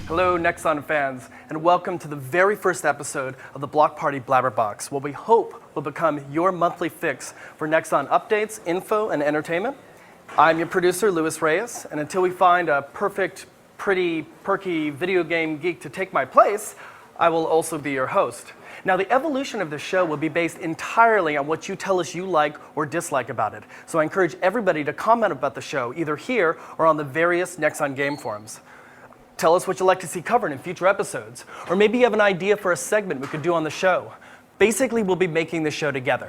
Hello, Nexon fans, and welcome to the very first episode of the BlockParty Blabber Box, what we hope will become your monthly fix for Nexon updates, info, and entertainment. I'm your producer, Luis Reyes, and until we find a perfect, pretty, perky video game geek to take my place, I will also be your host. Now, the evolution of the show will be based entirely on what you tell us you like or dislike about it. So I encourage everybody to comment about the show, either here or on the various Nexon game forums. Tell us what you'd like to see covered in future episodes. Or maybe you have an idea for a segment we could do on the show. Basically, we'll be making the show together.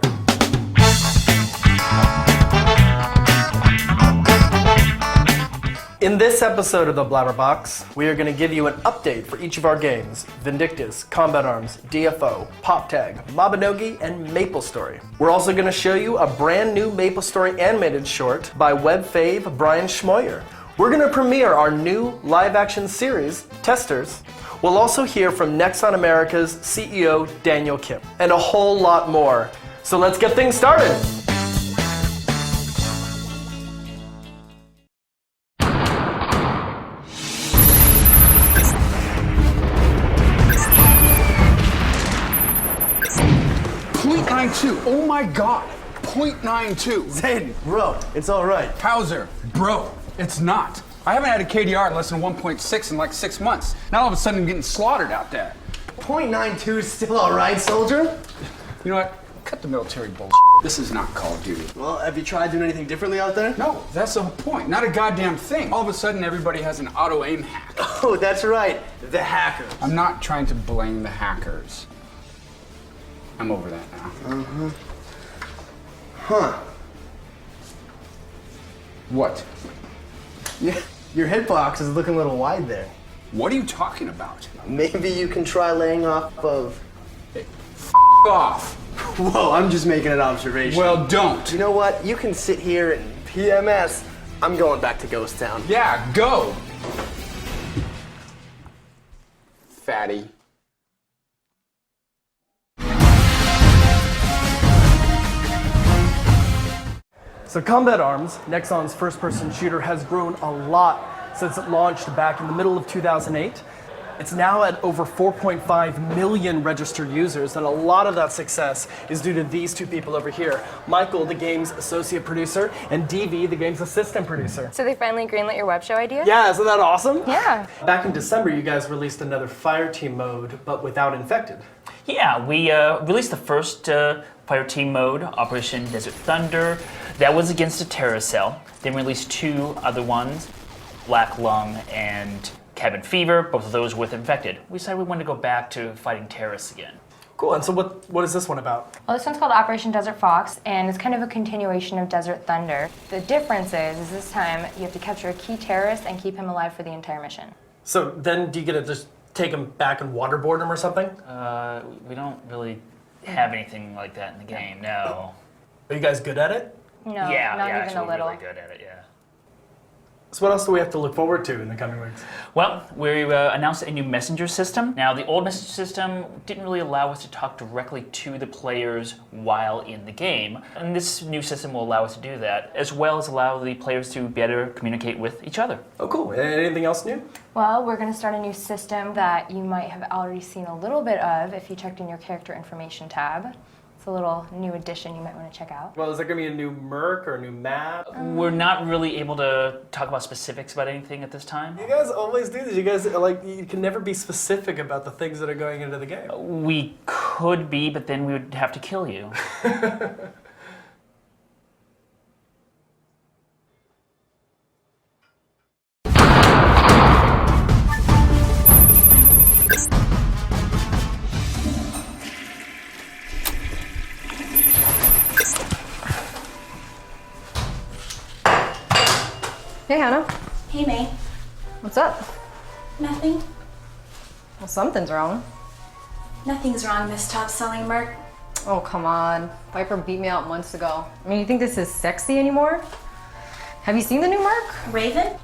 In this episode of the Blabber Box, we are going to give you an update for each of our games: Vindictus, Combat Arms, DFO, Pop Tag, Mabinogi, and MapleStory. We're also going to show you a brand new MapleStory animated short by web fave Brian Schmoyer. We're going to premiere our new live-action series, Testers. We'll also hear from Nexonamerica's CEO, Daniel Kim, and a whole lot more. So let's get things started! Oh my god, 0.92. Zayden, bro, it's all right. Hauser, bro, it's not. I haven't had a KDR at less than 1.6 in like 6 months. Now all of a sudden I'm getting slaughtered out there. 0.92 is still all right, soldier. You know what? Cut the military bullshit. This is not Call of Duty. Well, have you tried doing anything differently out there? No, that's the whole point. Not a goddamn thing. All of a sudden everybody has an auto-aim hack. Oh, that's right, the hackers. I'm not trying to blame the hackers. I'm over that now. Huh. What? Yeah, your hitbox is looking a little wide there. What are you talking about? Maybe you can try laying off of... Hey, off. Whoa, I'm just making an observation. Well, don't. You know what? You can sit here and PMS. I'm going back to Ghost Town. Yeah, go. Fatty. So Combat Arms, Nexon's first-person shooter, has grown a lot since it launched back in the middle of 2008. It's now at over 4.5 million registered users, and a lot of that success is due to these two people over here. Michael, the game's associate producer, and DV, the game's assistant producer. So they finally greenlit your web show idea? Yeah, isn't that awesome? Yeah. Back in December, you guys released another Fireteam mode, but without Infected. Yeah, we released the first Fireteam mode, Operation Desert Thunder. That was against a terrorist cell. Then we released two other ones, Black Lung and Cabin Fever, both of those with Infected. We decided we wanted to go back to fighting terrorists again. Cool, and so what is this one about? Well, this one's called Operation Desert Fox, and it's kind of a continuation of Desert Thunder. The difference is this time you have to capture a key terrorist and keep him alive for the entire mission. So then do you get to just take him back and waterboard him or something? We don't really have anything like that in the game, no. Are you guys good at it? No, Yeah, not even actually, a little. we're really good at it, yeah. So what else do we have to look forward to in the coming weeks? Well, we announced a new messenger system. Now, the old messenger system didn't really allow us to talk directly to the players while in the game. And this new system will allow us to do that, as well as allow the players to better communicate with each other. Oh, cool. Anything else new? Well, we're going to start a new system that you might have already seen a little bit of if you checked in your character information tab. It's a little new addition you might want to check out. Well, is there going to be a new Merc or a new map? We're not really able to talk about specifics about anything at this time. You guys always do this. You guys, you can never be specific about the things that are going into the game. We could be, but then we would have to kill you. Hey, Hannah. Hey, May. What's up? Nothing. Well, something's wrong. Nothing's wrong, Miss Top-Selling Merc. Oh, come on. Viper beat me out months ago. I mean, you think this is sexy anymore? Have you seen the new Merc? Raven?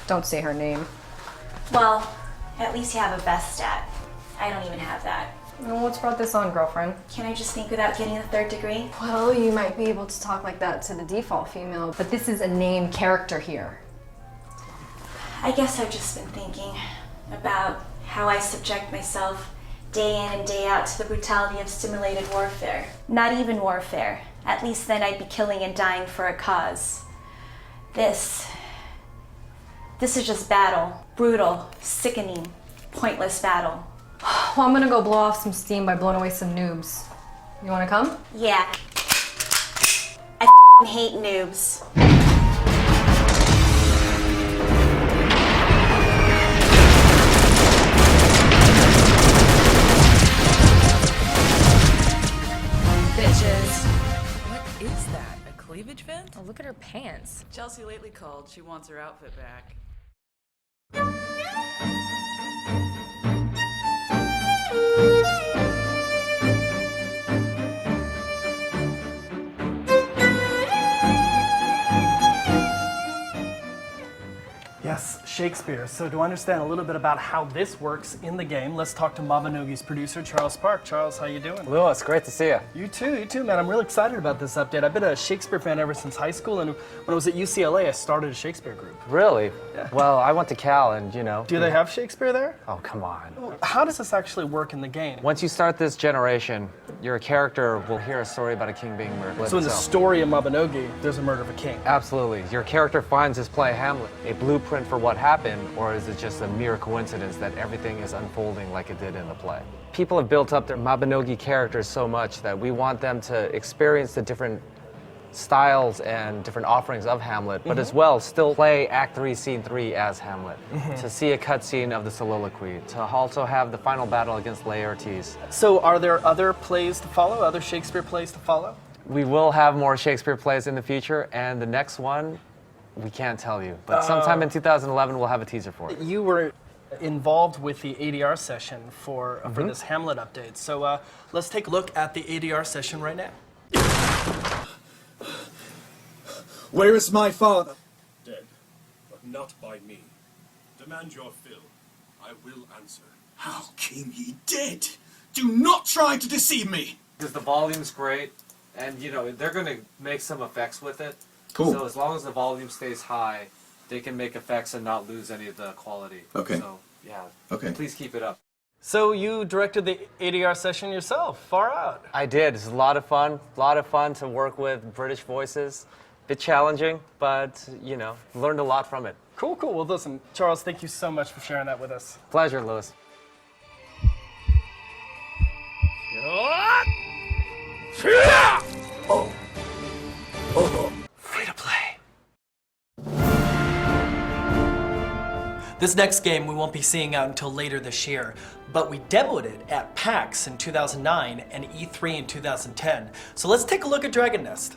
Don't say her name. Well, at least you have a best stat. I don't even have that. Well, what's brought this on, girlfriend? Can I just think without getting a third degree? Well, you might be able to talk like that to the default female, but this is a named character here. I guess I've just been thinking. about how I subject myself day in and day out to the brutality of simulated warfare. Not even warfare. At least then I'd be killing and dying for a cause. This is just battle. Brutal, sickening, pointless battle. Well, I'm gonna go blow off some steam by blowing away some noobs. You wanna come? Yeah. I f***ing hate noobs. Bitches. What is that? A cleavage vent? Oh, look at her pants. Chelsea lately called. She wants her outfit back. Yes, Shakespeare. So to understand a little bit about how this works in the game, let's talk to Mabinogi's producer, Charles Park. Charles, how you doing? Lewis, great to see you. You too, man. I'm really excited about this update. I've been a Shakespeare fan ever since high school, and when I was at UCLA, I started a Shakespeare group. Really? Yeah. Well, I went to Cal and, you know. Do they have Shakespeare there? Oh, come on. How does this actually work in the game? Once you start this generation, your character will hear a story about a king being murdered. So in the story of Mabinogi, there's a murder of a king. Absolutely. Your character finds his play Hamlet a blueprint for what happened, or is it just a mere coincidence that everything is unfolding like it did in the play? People have built up their Mabinogi characters so much that we want them to experience the different styles and different offerings of Hamlet, but as well still play Act 3, Scene 3 as Hamlet. To see a cutscene of the soliloquy, to also have the final battle against Laertes. So are there other plays to follow, other Shakespeare plays to follow? We will have more Shakespeare plays in the future, and the next one, we can't tell you. But sometime in 2011, we'll have a teaser for it. You were involved with the ADR session for this Hamlet update. So let's take a look at the ADR session right now. Where is my father? Dead, but not by me. Demand your fill. I will answer. How came he dead? Do not try to deceive me! Because the volume's great, and you know, they're gonna make some effects with it. Cool. So as long as the volume stays high, they can make effects and not lose any of the quality. Okay. So, yeah. Okay. Please keep it up. So you directed the ADR session yourself, far out. I did. It's a lot of fun. A lot of fun to work with British voices. Bit challenging, but, you know, learned a lot from it. Cool. Well, listen, Charles, thank you so much for sharing that with us. Pleasure, Lewis. Free to play. This next game we won't be seeing out until later this year, but we demoed it at PAX in 2009 and E3 in 2010. So let's take a look at Dragon Nest.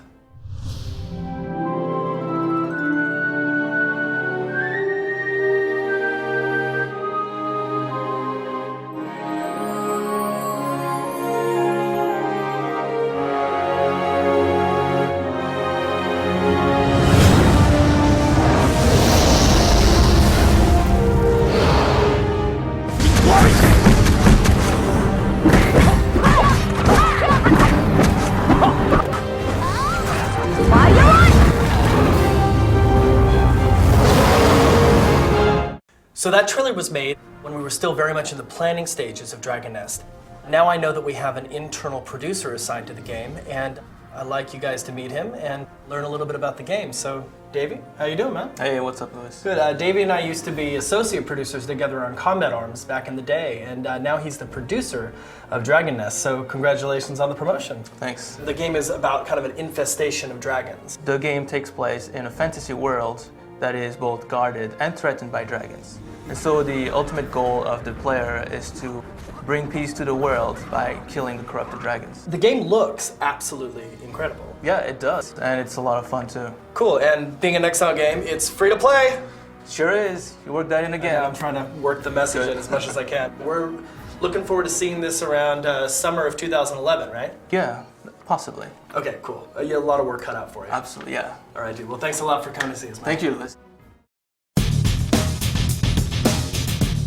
So that trailer was made when we were still very much in the planning stages of Dragon Nest. Now I know that we have an internal producer assigned to the game, and I'd like you guys to meet him and learn a little bit about the game. So, Davey, how you doing, man? Hey, what's up, Lewis? Good. Davey and I used to be associate producers together on Combat Arms back in the day, and now he's the producer of Dragon Nest. So, congratulations on the promotion. Thanks. The game is about kind of an infestation of dragons. The game takes place in a fantasy world that is both guarded and threatened by dragons. And so the ultimate goal of the player is to bring peace to the world by killing the corrupted dragons. The game looks absolutely incredible. Yeah, it does. And it's a lot of fun too. Cool, and being a Nexon game, it's free to play. Sure is. You worked that in again. Yeah, I'm trying to work the message in as much as I can. We're looking forward to seeing this around summer of 2011, right? Yeah, possibly. Okay, cool. You have a lot of work cut out for you. Absolutely, yeah. All right, dude. Well, thanks a lot for coming to see us, man. Thank you, Lewis.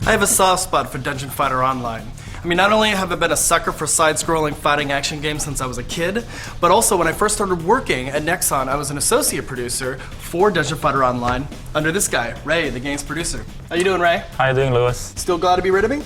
I have a soft spot for Dungeon Fighter Online. I mean, not only have I been a sucker for side-scrolling fighting action games since I was a kid, but also when I first started working at Nexon, I was an associate producer for Dungeon Fighter Online under this guy, Ray, the game's producer. How you doing, Ray? How you doing, Lewis? Still glad to be rid of me?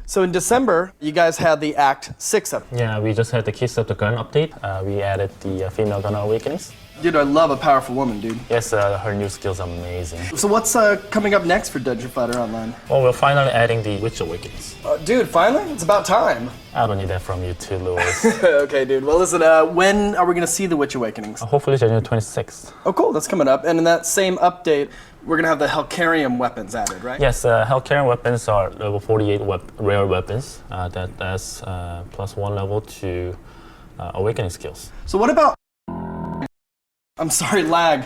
So in December, you guys had the Act 6 up. Yeah, we just had the Kiss of the Gun update. We added the female gunner awakenings. Dude, I love a powerful woman, dude. Yes, her new skills are amazing. So what's coming up next for Dungeon Fighter Online? Well, we're finally adding the Witch awakenings. Dude, finally? It's about time. I don't need that from you too, Lewis. Okay, dude. Well, listen, when are we going to see the Witch awakenings? Hopefully January 26th. Oh, cool. That's coming up. And in that same update, we're going to have the Helcarium weapons added, right? Yes, Helcarium weapons are level 48 rare weapons. That's plus 1 level to awakening skills. So what about... I'm sorry, lag.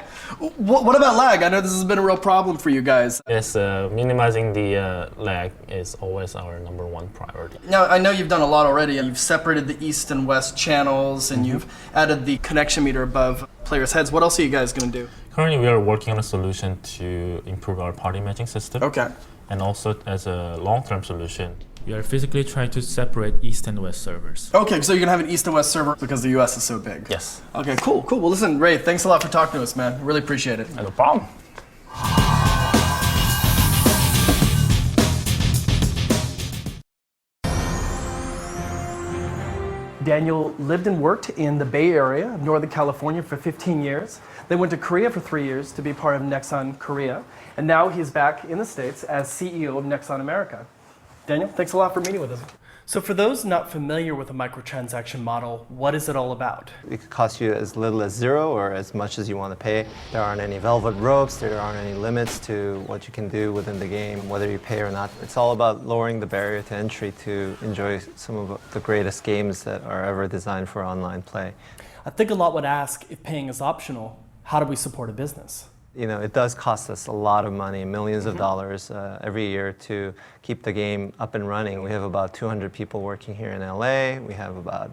What about lag? I know this has been a real problem for you guys. Yes, minimizing the lag is always our #1 priority. Now, I know you've done a lot already. You've separated the east and west channels, and you've added the connection meter above players' heads. What else are you guys going to do? Currently, we are working on a solution to improve our party matching system. Okay. And also, as a long-term solution, we are physically trying to separate East and West servers. Okay, so you're going to have an east and west server because the US is so big? Yes. Okay, cool. Well, listen, Ray, thanks a lot for talking to us, man. Really appreciate it. No problem. Daniel lived and worked in the Bay Area of Northern California for 15 years. Then went to Korea for 3 years to be part of Nexon Korea. And now he's back in the States as CEO of Nexonamerica. Daniel, thanks a lot for meeting with us. So for those not familiar with the microtransaction model, what is it all about? It could cost you as little as 0 or as much as you want to pay. There aren't any velvet ropes, there aren't any limits to what you can do within the game, whether you pay or not. It's all about lowering the barrier to entry to enjoy some of the greatest games that are ever designed for online play. I think a lot would ask, if paying is optional, how do we support a business? You know, it does cost us a lot of money, millions of dollars every year to keep the game up and running. We have about 200 people working here in LA. We have about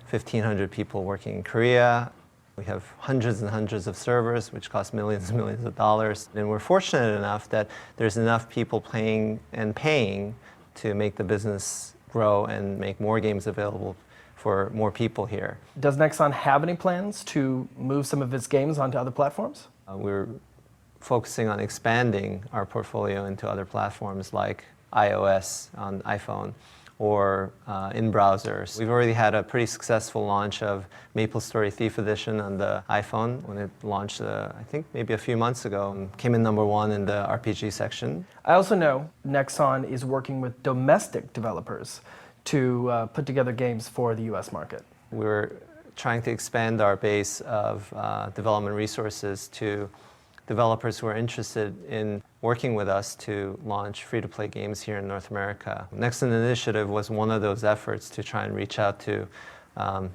1,500 people working in Korea. We have hundreds and hundreds of servers, which cost millions and millions of dollars. And we're fortunate enough that there's enough people playing and paying to make the business grow and make more games available for more people here. Does Nexon have any plans to move some of its games onto other platforms? We're focusing on expanding our portfolio into other platforms like iOS on iPhone or in browsers. We've already had a pretty successful launch of MapleStory Thief Edition on the iPhone when it launched, I think maybe a few months ago, and came in #1 in the RPG section. I also know Nexon is working with domestic developers to put together games for the US market. We're trying to expand our base of development resources to developers who are interested in working with us to launch free-to-play games here in North America. Nexon Initiative was one of those efforts to try and reach out to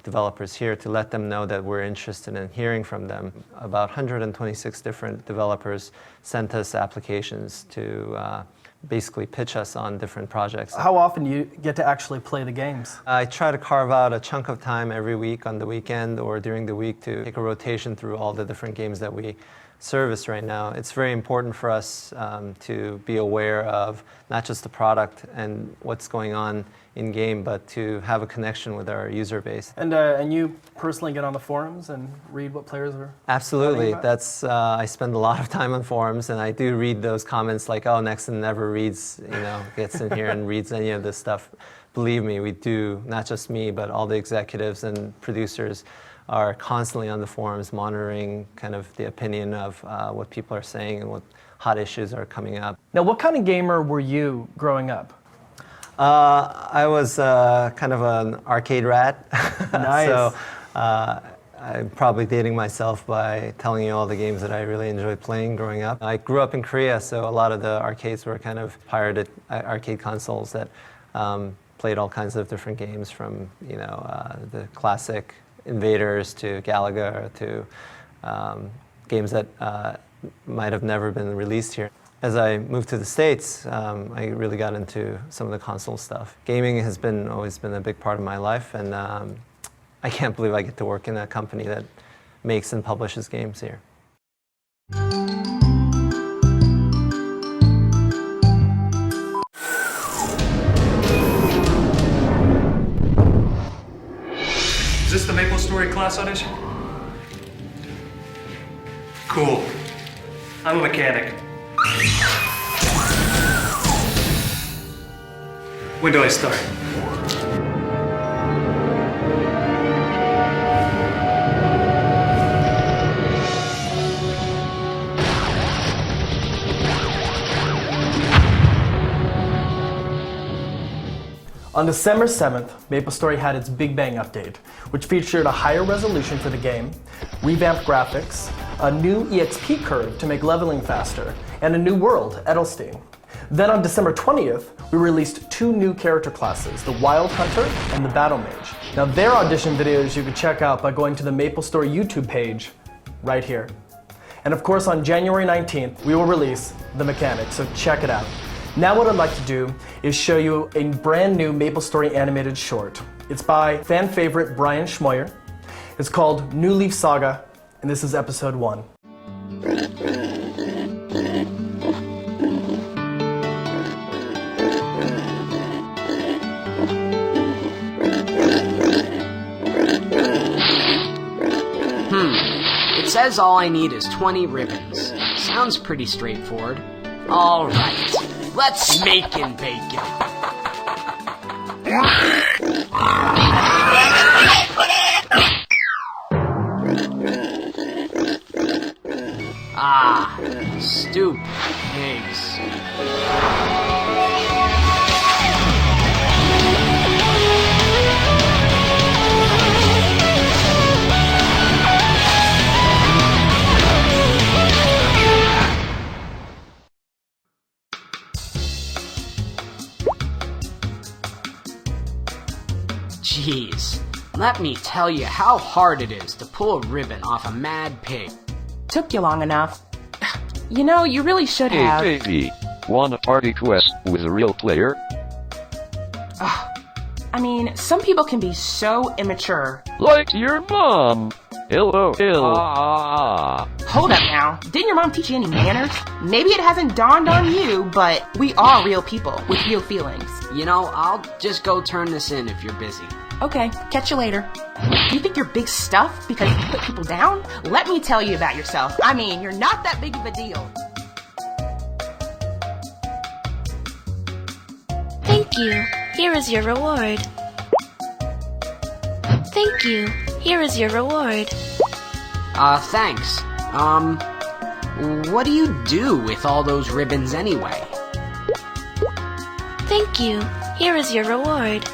developers here to let them know that we're interested in hearing from them. About 126 different developers sent us applications to basically pitch us on different projects. How often do you get to actually play the games? I try to carve out a chunk of time every week on the weekend or during the week to take a rotation through all the different games that we service right now. It's very important for us to be aware of not just the product and what's going on in game, but to have a connection with our user base. And you personally get on the forums and read what players are? Absolutely. That's I spend a lot of time on forums, and I do read those comments like, "Oh, Nexon never reads, gets in here and reads any of this stuff." Believe me, we do. Not just me, but all the executives and producers are constantly on the forums monitoring kind of the opinion of what people are saying and what hot issues are coming up. Now, what kind of gamer were you growing up? I was kind of an arcade rat. Nice. So I'm probably dating myself by telling you all the games that I really enjoyed playing growing up. I grew up in Korea, so a lot of the arcades were kind of pirated arcade consoles that played all kinds of different games from, the classic Invaders to Galaga to games that might have never been released here. As I moved to the States, I really got into some of the console stuff. Gaming has always been a big part of my life, and I can't believe I get to work in a company that makes and publishes games here. MapleStory class audition? Cool. I'm a mechanic. When do I start? On December 7th, MapleStory had its Big Bang update, which featured a higher resolution for the game, revamped graphics, a new EXP curve to make leveling faster, and a new world, Edelstein. Then on December 20th, we released 2 new character classes, the Wild Hunter and the Battle Mage. Now their audition videos you can check out by going to the MapleStory YouTube page right here. And of course on January 19th, we will release The Mechanic, so check it out. Now what I'd like to do is show you a brand new MapleStory animated short. It's by fan favorite Brian Schmoyer. It's called New Leaf Saga, and this is episode 1. It says all I need is 20 ribbons. Sounds pretty straightforward. All right. Let's make and bake it. Ah, stupid pigs. Jeez, let me tell you how hard it is to pull a ribbon off a mad pig. Took you long enough. You know, you really should have. Hey baby, wanna party quest with a real player? I mean, some people can be so immature. Like your mom. LOL. Hold up now. Didn't your mom teach you any manners? Maybe it hasn't dawned on you, but we are real people with real feelings. You know, I'll just go turn this in if you're busy. Okay, catch you later. You think you're big stuff because you put people down? Let me tell you about yourself. I mean, you're not that big of a deal. Thank you. Here is your reward. Thank you. Here is your reward. Thanks. What do you do with all those ribbons anyway? Thank you. Here is your reward.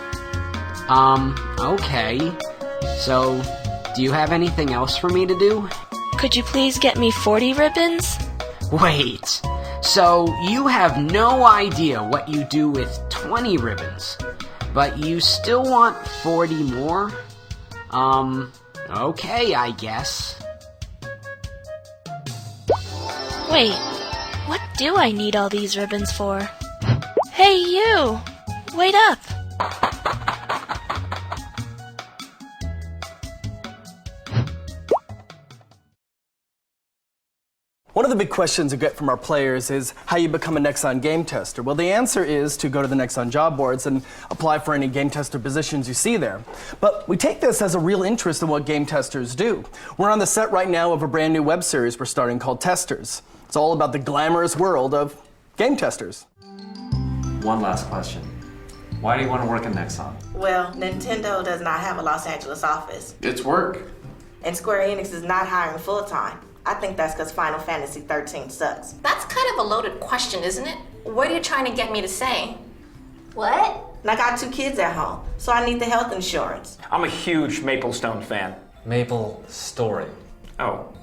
Okay. So, do you have anything else for me to do? Could you please get me 40 ribbons? Wait. So, you have no idea what you do with 20 ribbons, but you still want 40 more? Okay, I guess. Wait, what do I need all these ribbons for? Hey, you! Wait up! One of the big questions we get from our players is how you become a Nexon game tester. Well, the answer is to go to the Nexon job boards and apply for any game tester positions you see there. But we take this as a real interest in what game testers do. We're on the set right now of a brand new web series we're starting called Testers. It's all about the glamorous world of game testers. One last question. Why do you want to work at Nexon? Well, Nintendo does not have a Los Angeles office. It's work. And Square Enix is not hiring full-time. I think that's because Final Fantasy 13 sucks. That's kind of a loaded question, isn't it? What are you trying to get me to say? What? And I got 2 kids at home, so I need the health insurance. I'm a huge MapleStone fan. MapleStory. Oh.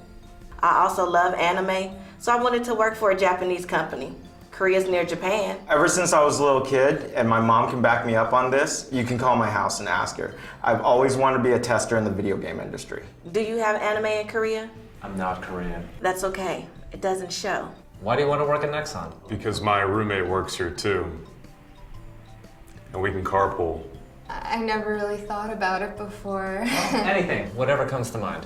I also love anime, so I wanted to work for a Japanese company. Korea's near Japan. Ever since I was a little kid, and my mom can back me up on this, you can call my house and ask her. I've always wanted to be a tester in the video game industry. Do you have anime in Korea? I'm not Korean. That's okay. It doesn't show. Why do you want to work at Nexon? Because my roommate works here too. And we can carpool. I never really thought about it before. Anything, whatever comes to mind.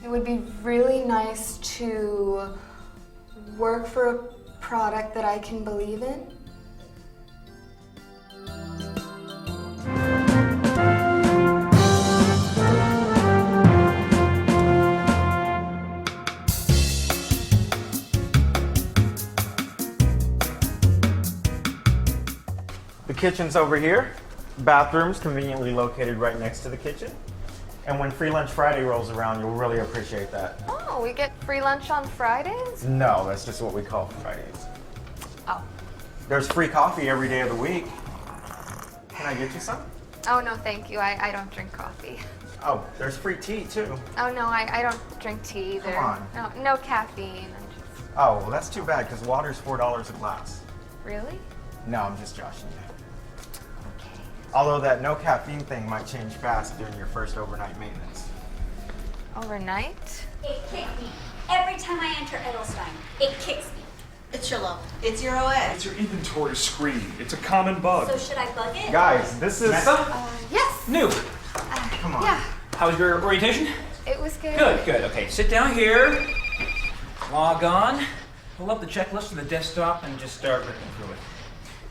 It would be really nice to work for a product that I can believe in. The kitchen's over here. Bathrooms conveniently located right next to the kitchen. And when Free Lunch Friday rolls around, you'll really appreciate that. Oh, we get free lunch on Fridays? No, that's just what we call Fridays. Oh. There's free coffee every day of the week. Can I get you some? Oh, no, thank you. I don't drink coffee. Oh, there's free tea, too. Oh, no, I don't drink tea either. Come on. No caffeine. Oh, well, that's too bad, because water's $4 a glass. Really? No, I'm just joshing you. Although that no caffeine thing might change fast during your first overnight maintenance. Overnight? It kicked me. Every time I enter Edelstein, it kicks me. It's your low. It's your OS. It's your inventory screen. It's a common bug. So should I bug it? Guys, this is... Yes. New. Come on. Yeah, How was your orientation? it was good. Good, good. Okay, sit down here. Log on. Pull up the checklist on the desktop and just start ripping through it.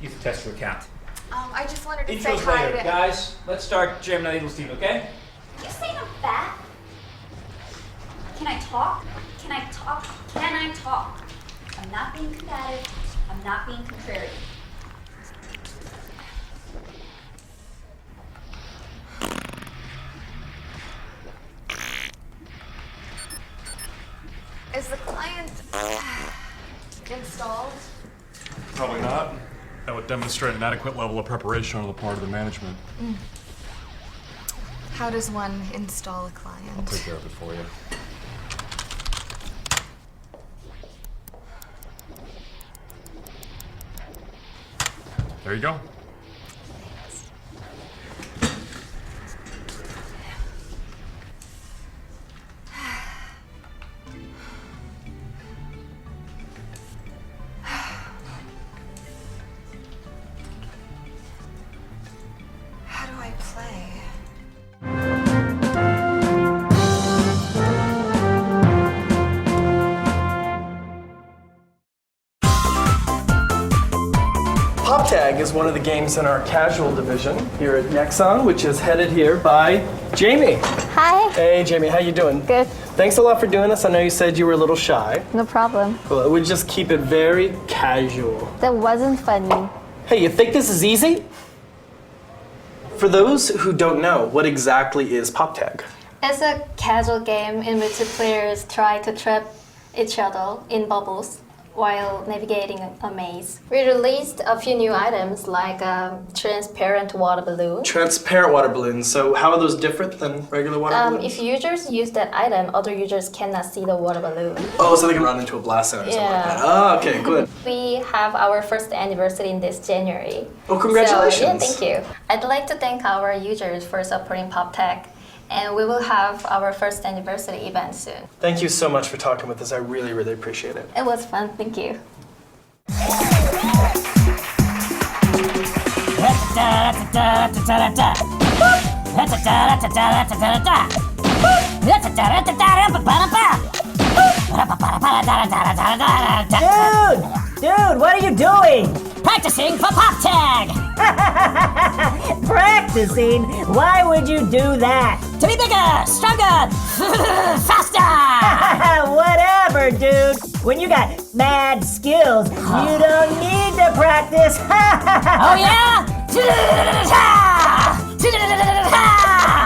Use the test your account. I just wanted to say Intros hi later. to... Guys, let's start jamming that Eagle Steve, okay? You saying I'm fat? Can I talk? Can I talk? Can I talk? I'm not being combative. I'm not being contrary. Is the client installed? Probably not. That would demonstrate an adequate level of preparation on the part of the management. How does one install a client? I'll take care of it for you. There you go. How do I play? Pop Tag is one of the games in our casual division here at Nexon, which is headed here by Jamie. Hi. Hey, Jamie, how you doing? Good. Thanks a lot for doing this. I know you said you were a little shy. No problem. Well, we just keep it very casual. That wasn't funny. Hey, you think this is easy? For those who don't know, what exactly is Pop Tag? It's a casual game in which the players try to trap each other in bubbles while navigating a maze. We released a few new items like a transparent water balloon. Transparent water balloons. So how are those different than regular water balloons? If users use that item, other users cannot see the water balloon. Oh, so they can run into a blast zone or something like that. Oh, okay, good. We have our first anniversary in this January. Oh, congratulations. So, yeah, thank you. I'd like to thank our users for supporting PopTech, and we will have our first anniversary event soon. Thank you so much for talking with us. I really, really appreciate it. It was fun, thank you. Dude, what are you doing? Practicing for Pop Tag! Practicing? Why would you do that? To be bigger, stronger, faster! Whatever, dude. When you got mad skills, you don't need to practice. Oh yeah?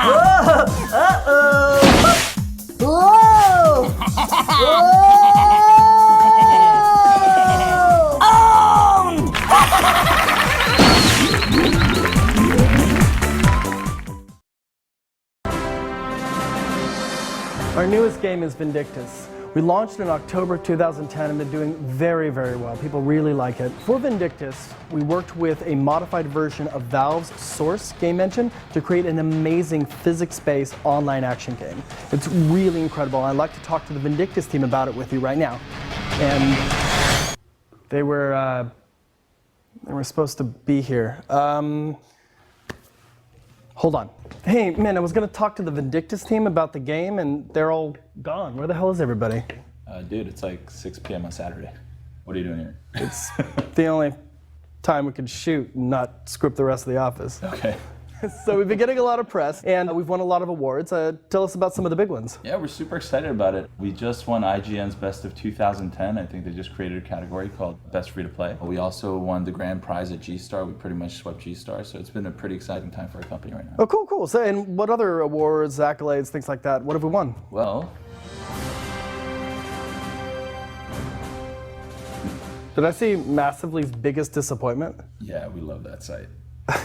Whoa! Uh-oh! Whoa! Whoa! Our newest game is Vindictus. We launched in October 2010 and been doing very, very well. People really like it. For Vindictus, we worked with a modified version of Valve's Source game engine to create an amazing physics-based online action game. It's really incredible. I'd like to talk to the Vindictus team about it with you right now. And they were supposed to be here. Hold on. Hey, man, I was going to talk to the Vindictus team about the game, and they're all gone. Where the hell is everybody? Dude, it's like 6 p.m. on Saturday. What are you doing here? It's the only time we could shoot and not screw up the rest of the office. Okay. So we've been getting a lot of press, and we've won a lot of awards. Tell us about some of the big ones. Yeah, we're super excited about it. We just won IGN's Best of 2010. I think they just created a category called Best Free to Play. We also won the grand prize at G-Star. We pretty much swept G-Star, so it's been a pretty exciting time for our company right now. Oh, cool. So, and what other awards, accolades, things like that? What have we won? Well, did I see Massively's biggest disappointment? yeah, we love that site.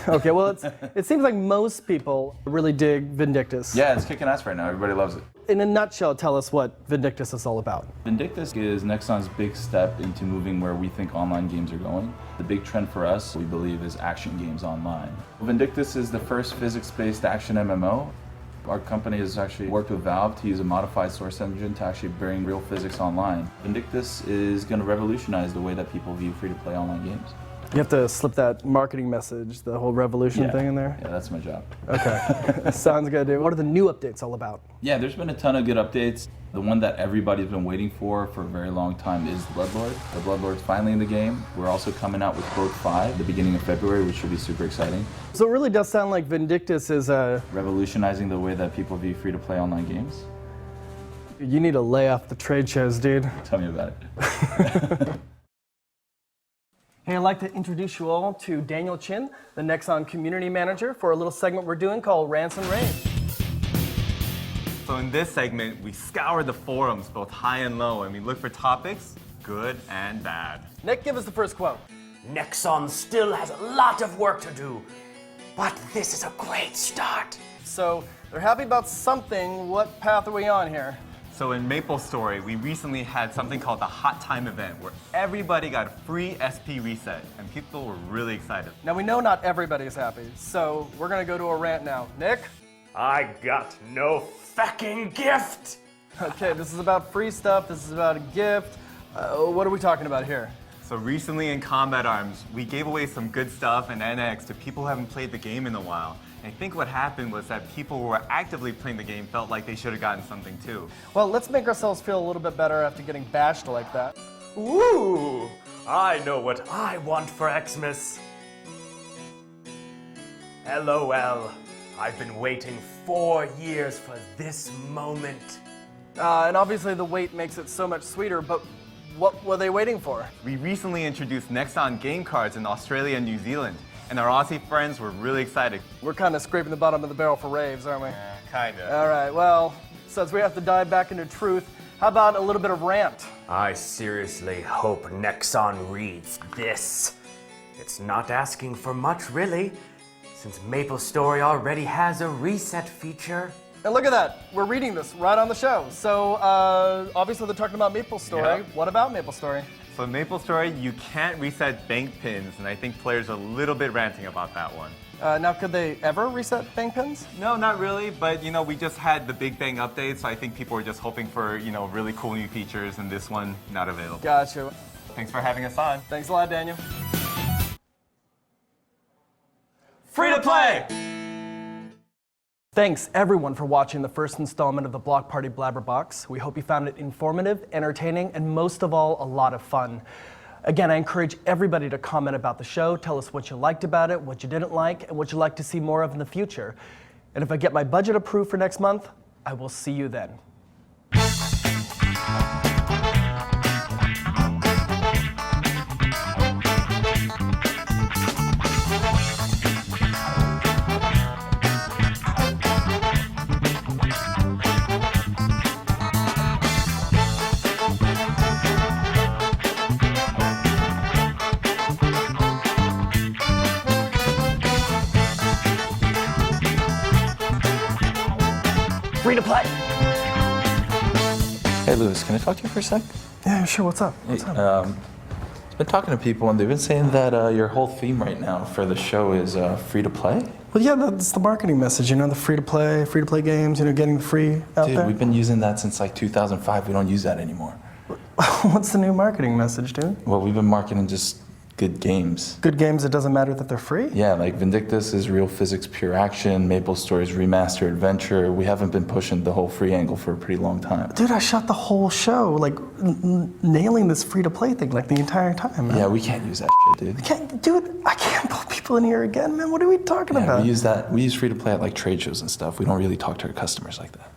Okay, well, it seems like most people really dig Vindictus. Yeah, it's kicking ass right now. Everybody loves it. In a nutshell, tell us what Vindictus is all about. Vindictus is Nexon's big step into moving where we think online games are going. The big trend for us, we believe, is action games online. Vindictus is the first physics-based action MMO. Our company has actually worked with Valve to use a modified source engine to actually bring real physics online. Vindictus is going to revolutionize the way that people view free-to-play online games. You have to slip that marketing message, the whole revolution thing in there? Yeah, that's my job. Okay, sounds good, dude. What are the new updates all about? Yeah, there's been a ton of good updates. The one that everybody's been waiting for a very long time is Bloodlord. The Bloodlord's finally in the game. We're also coming out with Boat 5 the beginning of February, which should be super exciting. So it really does sound like Vindictus is revolutionizing the way that people view free-to-play online games. You need to lay off the trade shows, dude. Tell me about it. Hey, I'd like to introduce you all to Daniel Chin, the Nexon community manager, for a little segment we're doing called Rants and Raves. So in this segment, we scour the forums, both high and low, and we look for topics, good and bad. Nick, give us the first quote. Nexon still has a lot of work to do, but this is a great start. So they're happy about something. What path are we on here? So in MapleStory, we recently had something called the Hot Time event, where everybody got a free SP reset, and people were really excited. Now we know not everybody's happy, so we're gonna go to a rant now. Nick? I got no fucking gift! Okay, this is about free stuff, this is about a gift. What are we talking about here? So recently in Combat Arms, we gave away some good stuff and NX to people who haven't played the game in a while. I think what happened was that people who were actively playing the game felt like they should have gotten something too. Well, let's make ourselves feel a little bit better after getting bashed like that. Ooh! I know what I want for Xmas. LOL. I've been waiting 4 years for this moment. And obviously the wait makes it so much sweeter, but what were they waiting for? We recently introduced Nexon game cards in Australia and New Zealand, and our Aussie friends were really excited. We're kind of scraping the bottom of the barrel for raves, aren't we? Kinda. All right, well, since we have to dive back into truth, how about a little bit of rant? I seriously hope Nexon reads this. It's not asking for much, really, since MapleStory already has a reset feature. And look at that, we're reading this right on the show. So, obviously they're talking about MapleStory. Yeah. What about MapleStory? So in MapleStory, you can't reset bank pins, and I think players are a little bit ranting about that one. Now, could they ever reset bank pins? No, not really, but we just had the Big Bang update, so I think people were just hoping for, really cool new features, and this one, not available. Gotcha. Thanks for having us on. Thanks a lot, Daniel. Free to play! Thanks everyone for watching the first installment of the BlockParty Blabber Box. We hope you found it informative, entertaining, and most of all, a lot of fun. Again, I encourage everybody to comment about the show, tell us what you liked about it, what you didn't like, and what you'd like to see more of in the future. And if I get my budget approved for next month, I will see you then. Free to play! Hey, Lewis, can I talk to you for a sec? Yeah, sure. What's up? What's up? I've been talking to people, and they've been saying that your whole theme right now for the show is free to play. Well, yeah, that's the marketing message, the free to play games, getting free out Dude, there. we've been using that since like 2005. We don't use that anymore. What's the new marketing message, dude? Well, we've been marketing just good games. Good games, it doesn't matter that they're free? Yeah, like Vindictus is real physics, pure action. MapleStory is remastered adventure. We haven't been pushing the whole free angle for a pretty long time. Dude, I shot the whole show, like nailing this free-to-play thing, like the entire time, man. Yeah, we can't use that shit, dude. I can't pull people in here again, man. What are we talking about? We use free-to-play at like trade shows and stuff. We don't really talk to our customers like that.